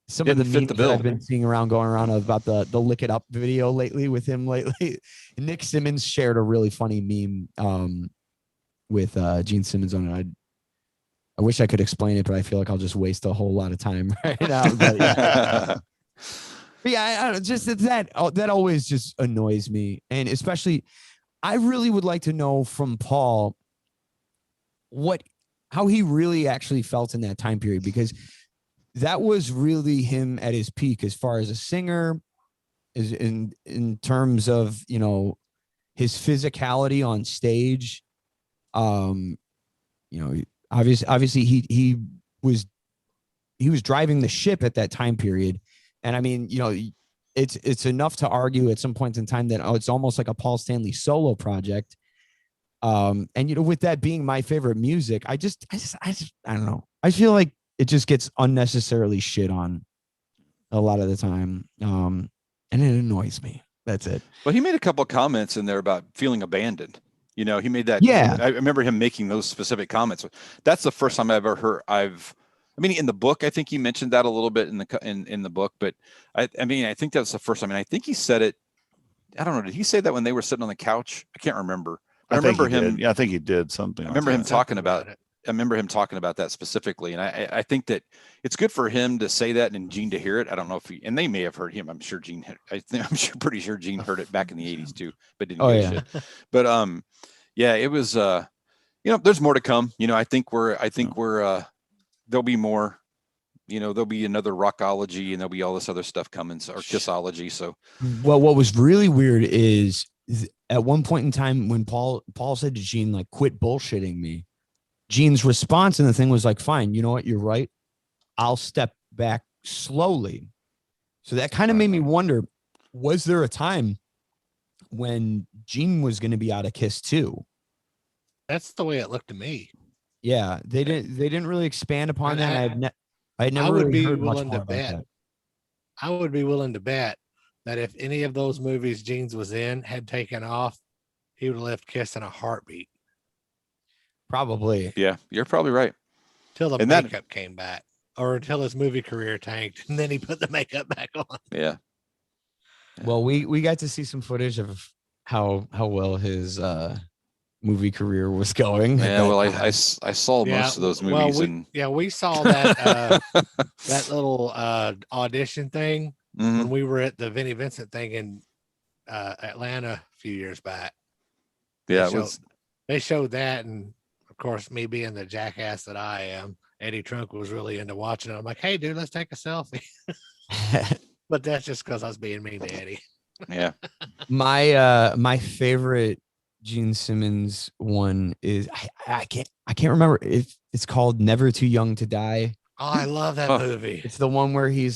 some of the memes that I've been seeing going around about the Lick It Up video with him lately. Nick Simmons shared a really funny meme with Gene Simmons on it. I wish I could explain it, but I feel like I'll just waste a whole lot of time right now. But yeah, I don't, just that always just annoys me. And especially, I really would like to know from Paul how he really actually felt in that time period, because that was really him at his peak as far as a singer, is in terms of, his physicality on stage. Obviously he was driving the ship at that time period. And I mean, it's enough to argue at some points in time that it's almost like a Paul Stanley solo project. And with that being my favorite music, I don't know. I feel like it just gets unnecessarily shit on a lot of the time. And it annoys me. That's it. Well, he made a couple of comments in there about feeling abandoned. He made that. Yeah. I remember him making those specific comments. That's the first time I've ever heard. In the book, I think he mentioned that a little bit in the book, but I think that's the first time. And I think he said it. I don't know. Did he say that when they were sitting on the couch? I can't remember. I remember him. Yeah, I think he did something. I remember him talking about it. I remember him talking about that specifically. And I think that it's good for him to say that and Gene to hear it. I don't know if and they may have heard him. I'm sure Gene, pretty sure Gene heard it back in the 80s too, but didn't give a shit. But, yeah, it was, there's more to come. I think we're, there'll be more, there'll be another Rockology and there'll be all this other stuff coming, or Kissology. So, well, what was really weird is at one point in time when Paul said to Gene, like, quit bullshitting me, Gene's response in the thing was like, fine, you know what? You're right. I'll step back slowly. So that kind of made me wonder, was there a time when Gene was going to be out of Kiss too? That's the way it looked to me. Yeah, they didn't really expand upon that. I would be willing to bet that if any of those movies Gene's was in had taken off, he would have left Kiss in a heartbeat. Probably. Yeah, you're probably right. Till the makeup came back, or until his movie career tanked, and then he put the makeup back on. Yeah. Well, we got to see some footage of how well his movie career was going. Yeah, well, I saw most of those movies. We saw that that little audition thing when we were at the Vinnie Vincent thing in Atlanta a few years back. Yeah, they showed that, and of course, me being the jackass that I am, Eddie Trunk was really into watching it. I'm like, hey, dude, let's take a selfie. But that's just because I was being mean to Eddie. Yeah. My favorite Gene Simmons one is I can't remember if it's called Never Too Young to Die. Oh, I love that movie. It's the one where he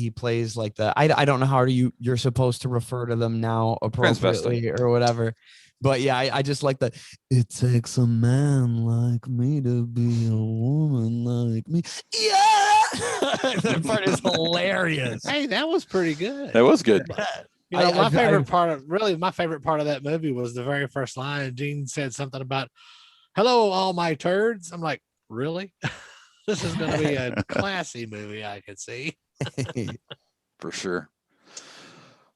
plays like I don't know how you're supposed to refer to them now appropriately or whatever. But yeah, I just like that. It takes a man like me to be a woman like me. Yeah, that part is hilarious. Hey, that was pretty good. That was good. My favorite part of that movie was the very first line. Gene said something about, "Hello, all my turds." I'm like, really? This is going to be a classy movie. I could see. For sure.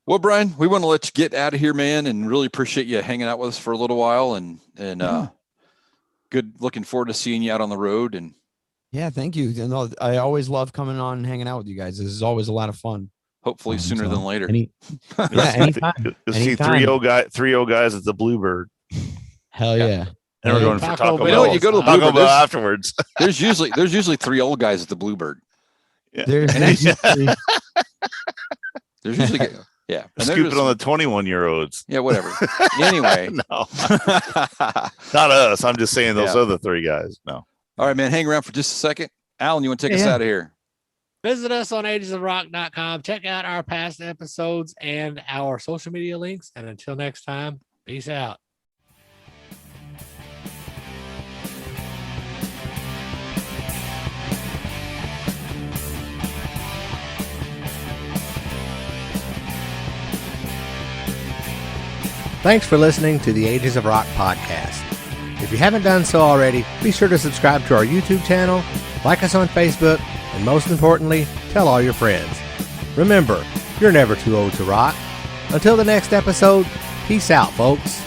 Well, Brian, we want to let you get out of here, man, and really appreciate you hanging out with us for a little while, and good. Looking forward to seeing you out on the road. And yeah, thank you. I always love coming on and hanging out with you guys. This is always a lot of fun. Hopefully sooner than later. Anytime. You'll see three old guys at the Bluebird. Hell yeah. And we're going for Taco Bell. You know what? You go to the Bluebird afterwards. There's usually three old guys at the Bluebird. Yeah. There's usually yeah. Scoop it on the 21-year-olds. Yeah, whatever. Anyway. No. Not us. I'm just saying those other three guys. No. All right, man. Hang around for just a second. Alan, you want to take us out of here? Visit us on agesofrock.com. Check out our past episodes and our social media links. And until next time, peace out. Thanks for listening to the Ages of Rock podcast. If you haven't done so already, be sure to subscribe to our YouTube channel, like us on Facebook, and most importantly, tell all your friends. Remember, you're never too old to rock. Until the next episode, peace out, folks.